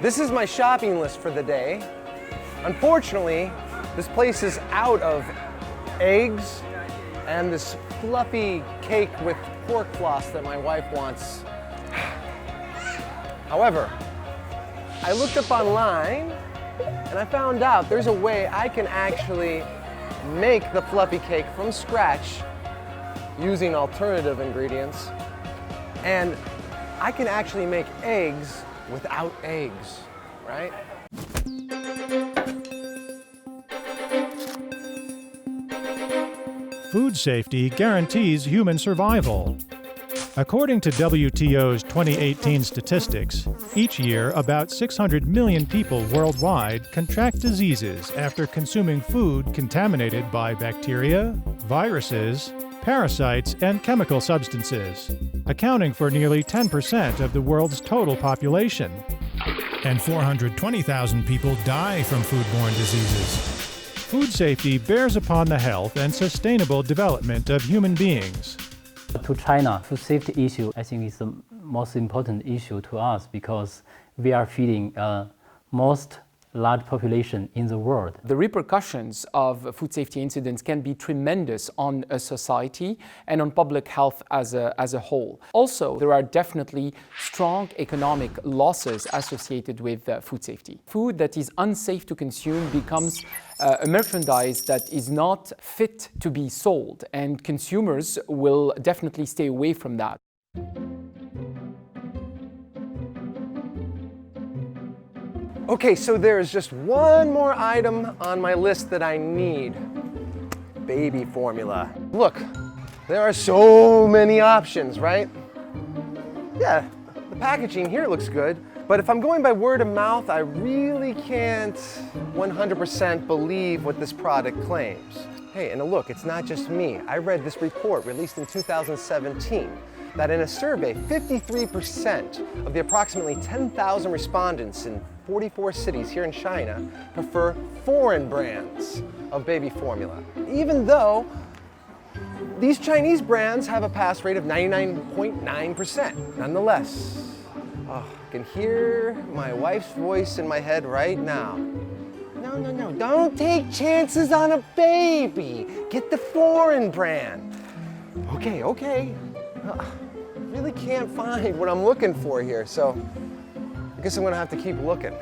This is my shopping list for the day. Unfortunately, this place is out of eggs and this fluffy cake with pork floss that my wife wants. However, I looked up online and I found out there's a way I can actually make the fluffy cake from scratch using alternative ingredients, and I can actually make eggs without eggs, right? Food safety guarantees human survival. According to WTO's 2018 statistics, each year about 600 million people worldwide contract diseases after consuming food contaminated by bacteria, viruses, parasites, and chemical substances, accounting for nearly 10% of the world's total population. And 420,000 people die from foodborne diseases. Food safety bears upon the health and sustainable development of human beings. To China, food safety issue, I think is the most important issue to us because we are feeding most large population in the world. The repercussions of food safety incidents can be tremendous on a society and on public health as a whole. Also, there are definitely strong economic losses associated with food safety. Food that is unsafe to consume becomes a merchandise that is not fit to be sold, and consumers will definitely stay away from that. Okay, so there's just one more item on my list that I need. Baby formula. Look, there are so many options, right? Yeah, the packaging here looks good, but if I'm going by word of mouth, I really can't 100% believe what this product claims. Hey, and look, it's not just me. I read this report released in 2017 that in a survey, 53% of the approximately 10,000 respondents in 44 cities here in China prefer foreign brands of baby formula, even though these Chinese brands have a pass rate of 99.9%. Nonetheless, I can hear my wife's voice in my head right now. No, don't take chances on a baby. Get the foreign brand. Okay. Really can't find what I'm looking for here, so I guess I'm gonna have to keep looking.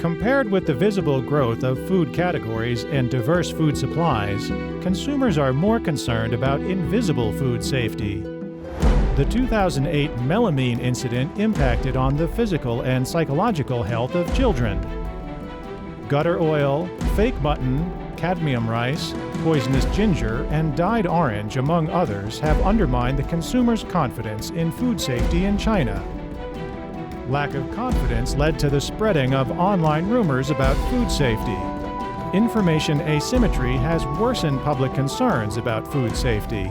Compared with the visible growth of food categories and diverse food supplies, consumers are more concerned about invisible food safety. The 2008 melamine incident impacted on the physical and psychological health of children. Gutter oil, fake mutton, cadmium rice, poisonous ginger, and dyed orange, among others, have undermined the consumer's confidence in food safety in China. Lack of confidence led to the spreading of online rumors about food safety. Information asymmetry has worsened public concerns about food safety.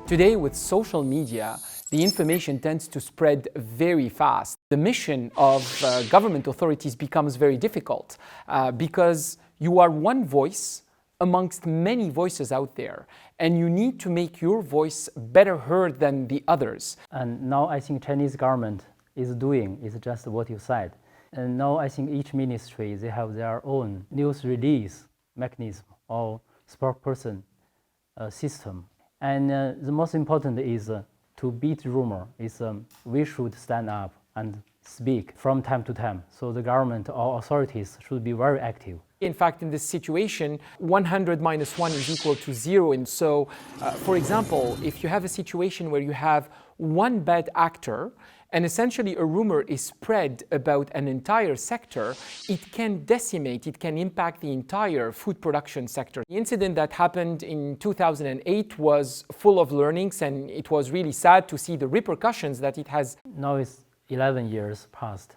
Today, with social media, the information tends to spread very fast. The mission of government authorities becomes very difficult because you are one voice amongst many voices out there, and you need to make your voice better heard than the others. And now I think Chinese government is just what you said. And now I think each ministry, they have their own news release mechanism or spokesperson system. And the most important is to beat rumor is we should stand up and speak from time to time. So the government or authorities should be very active. In fact, in this situation, 100 minus 1 is equal to 0. And so, for example, if you have a situation where you have one bad actor and essentially a rumor is spread about an entire sector, it can decimate, it can impact the entire food production sector. The incident that happened in 2008 was full of learnings, and it was really sad to see the repercussions that it has. Now it's 11 years past.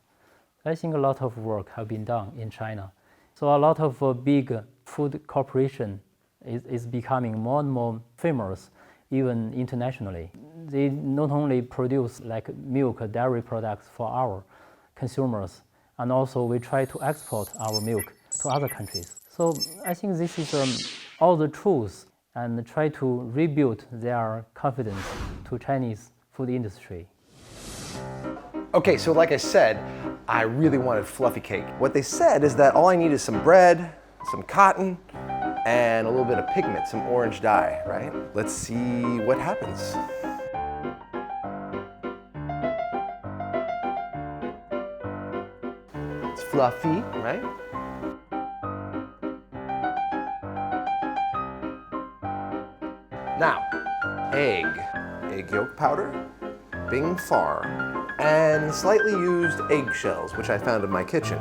I think a lot of work have been done in China. So a lot of big food corporation is becoming more and more famous, even internationally. They not only produce like milk, dairy products for our consumers, and also we try to export our milk to other countries. So I think this is all the truth and try to rebuild their confidence to Chinese food industry. Okay, so like I said, I really wanted fluffy cake. What they said is that all I need is some bread, some cotton, and a little bit of pigment, some orange dye, right? Let's see what happens. It's fluffy, right? Now, egg yolk powder, Bing Far, and slightly used eggshells, which I found in my kitchen.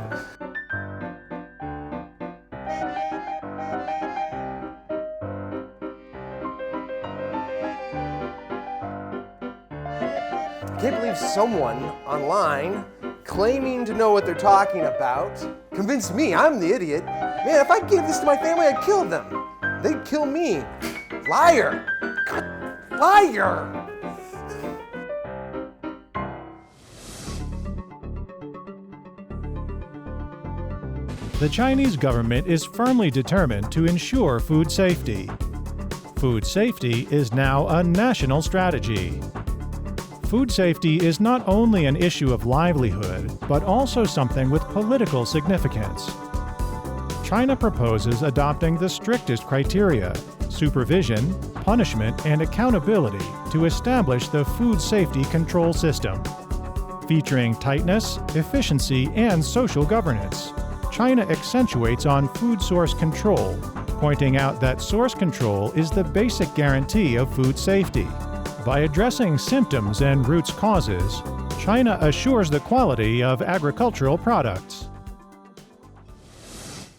I can't believe someone online claiming to know what they're talking about convinced me I'm the idiot. Man, if I gave this to my family, I'd kill them. They'd kill me. Liar! God, liar! The Chinese government is firmly determined to ensure food safety. Food safety is now a national strategy. Food safety is not only an issue of livelihood, but also something with political significance. China proposes adopting the strictest criteria, supervision, punishment, and accountability to establish the food safety control system. Featuring tightness, efficiency, and social governance, China accentuates on food source control, pointing out that source control is the basic guarantee of food safety. By addressing symptoms and root causes, China assures the quality of agricultural products.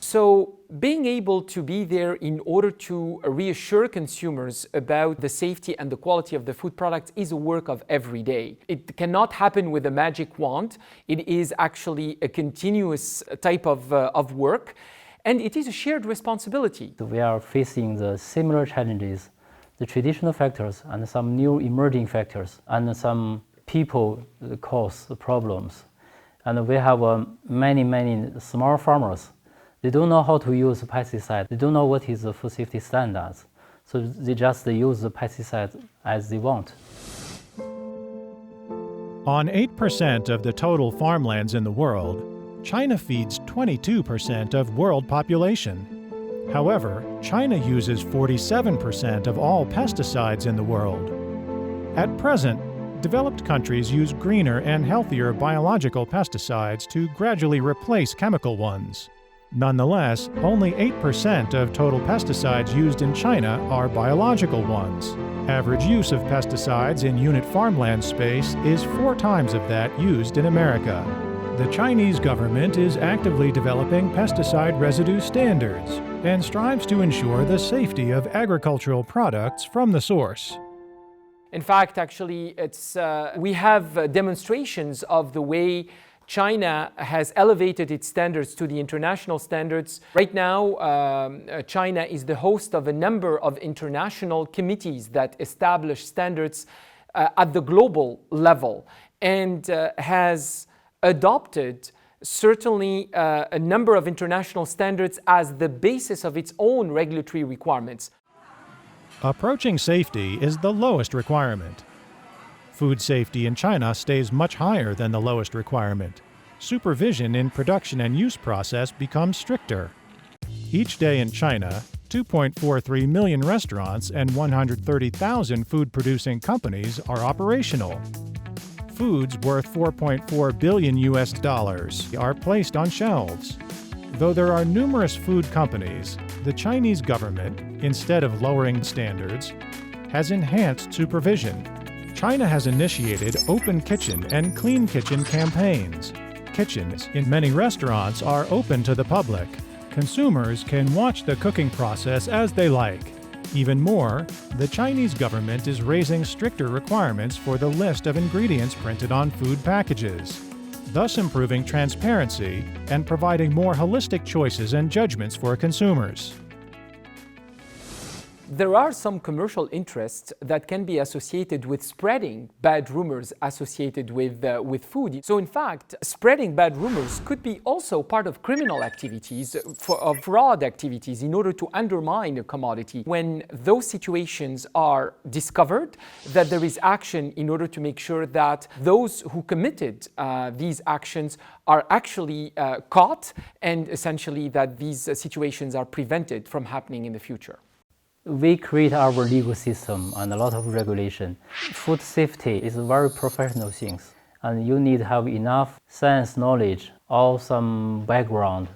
So being able to be there in order to reassure consumers about the safety and the quality of the food products is a work of every day. It cannot happen with a magic wand. It is actually a continuous type of work, and it is a shared responsibility. We are facing the similar challenges, the traditional factors and some new emerging factors, and some people cause problems. And we have many small farmers. They don't know how to use pesticides. They don't know what is the food safety standards. So they just use the pesticides as they want. On 8% of the total farmlands in the world, China feeds 22% of world population. However, China uses 47% of all pesticides in the world. At present, developed countries use greener and healthier biological pesticides to gradually replace chemical ones. Nonetheless, only 8% of total pesticides used in China are biological ones. Average use of pesticides in unit farmland space is 4 times of that used in America. The Chinese government is actively developing pesticide residue standards and strives to ensure the safety of agricultural products from the source. In fact, actually, we have demonstrations of the way China has elevated its standards to the international standards. Right now, China is the host of a number of international committees that establish standards at the global level, and has adopted certainly a number of international standards as the basis of its own regulatory requirements. Approaching safety is the lowest requirement. Food safety in China stays much higher than the lowest requirement. Supervision in production and use process becomes stricter. Each day in China, 2.43 million restaurants and 130,000 food-producing companies are operational. Foods worth $4.4 billion are placed on shelves. Though there are numerous food companies, the Chinese government, instead of lowering standards, has enhanced supervision. China has initiated open kitchen and clean kitchen campaigns. Kitchens in many restaurants are open to the public. Consumers can watch the cooking process as they like. Even more, the Chinese government is raising stricter requirements for the list of ingredients printed on food packages, thus improving transparency and providing more holistic choices and judgments for consumers. There are some commercial interests that can be associated with spreading bad rumors associated with food. So in fact, spreading bad rumors could be also part of criminal activities, of fraud activities, in order to undermine a commodity. When those situations are discovered, that there is action in order to make sure that those who committed these actions are actually caught, and essentially that these situations are prevented from happening in the future. We create our legal system and a lot of regulation. Food safety is a very professional thing, and you need to have enough science knowledge or some background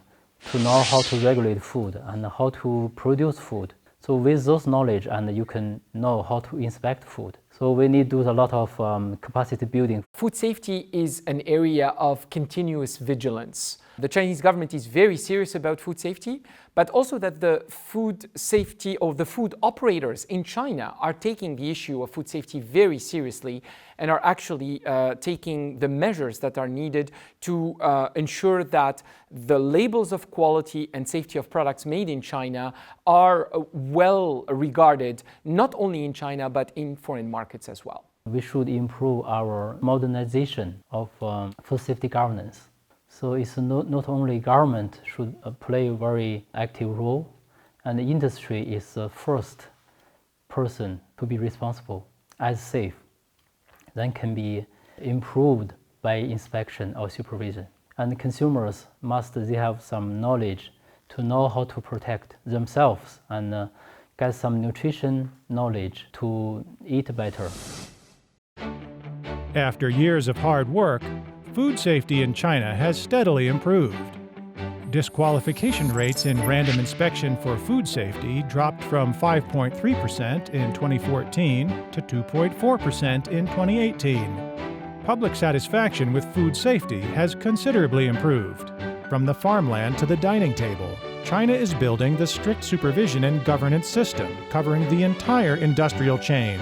to know how to regulate food and how to produce food. So with those knowledge, and you can know how to inspect food. So we need to do a lot of capacity building. Food safety is an area of continuous vigilance. The Chinese government is very serious about food safety, but also that the food safety or the food operators in China are taking the issue of food safety very seriously and are actually taking the measures that are needed to ensure that the labels of quality and safety of products made in China are well regarded, not only in China, but in foreign markets as well. We should improve our modernization of food safety governance. So it's not only government should play a very active role, and the industry is the first person to be responsible as safe. Then can be improved by inspection or supervision. And consumers they have some knowledge to know how to protect themselves and get some nutrition knowledge to eat better. After years of hard work, food safety in China has steadily improved. Disqualification rates in random inspection for food safety dropped from 5.3% in 2014 to 2.4% in 2018. Public satisfaction with food safety has considerably improved. From the farmland to the dining table, China is building the strict supervision and governance system covering the entire industrial chain.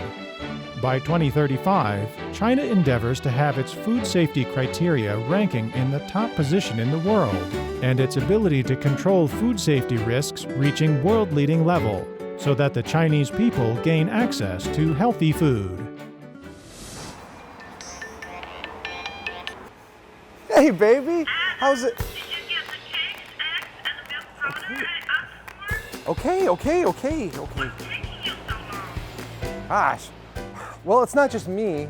By 2035, China endeavors to have its food safety criteria ranking in the top position in the world, and its ability to control food safety risks reaching world-leading level, so that the Chinese people gain access to healthy food. Hey, baby, how's it? Did you get the cake, eggs, and the milk powder I asked for? Okay. What's taking you so long? Gosh. Well, it's not just me.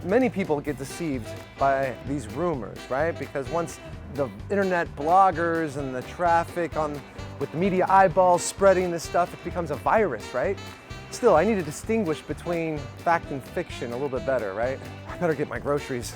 Many people get deceived by these rumors, right? Because once the internet bloggers and the traffic with the media eyeballs spreading this stuff, it becomes a virus, right? Still, I need to distinguish between fact and fiction a little bit better, right? I better get my groceries.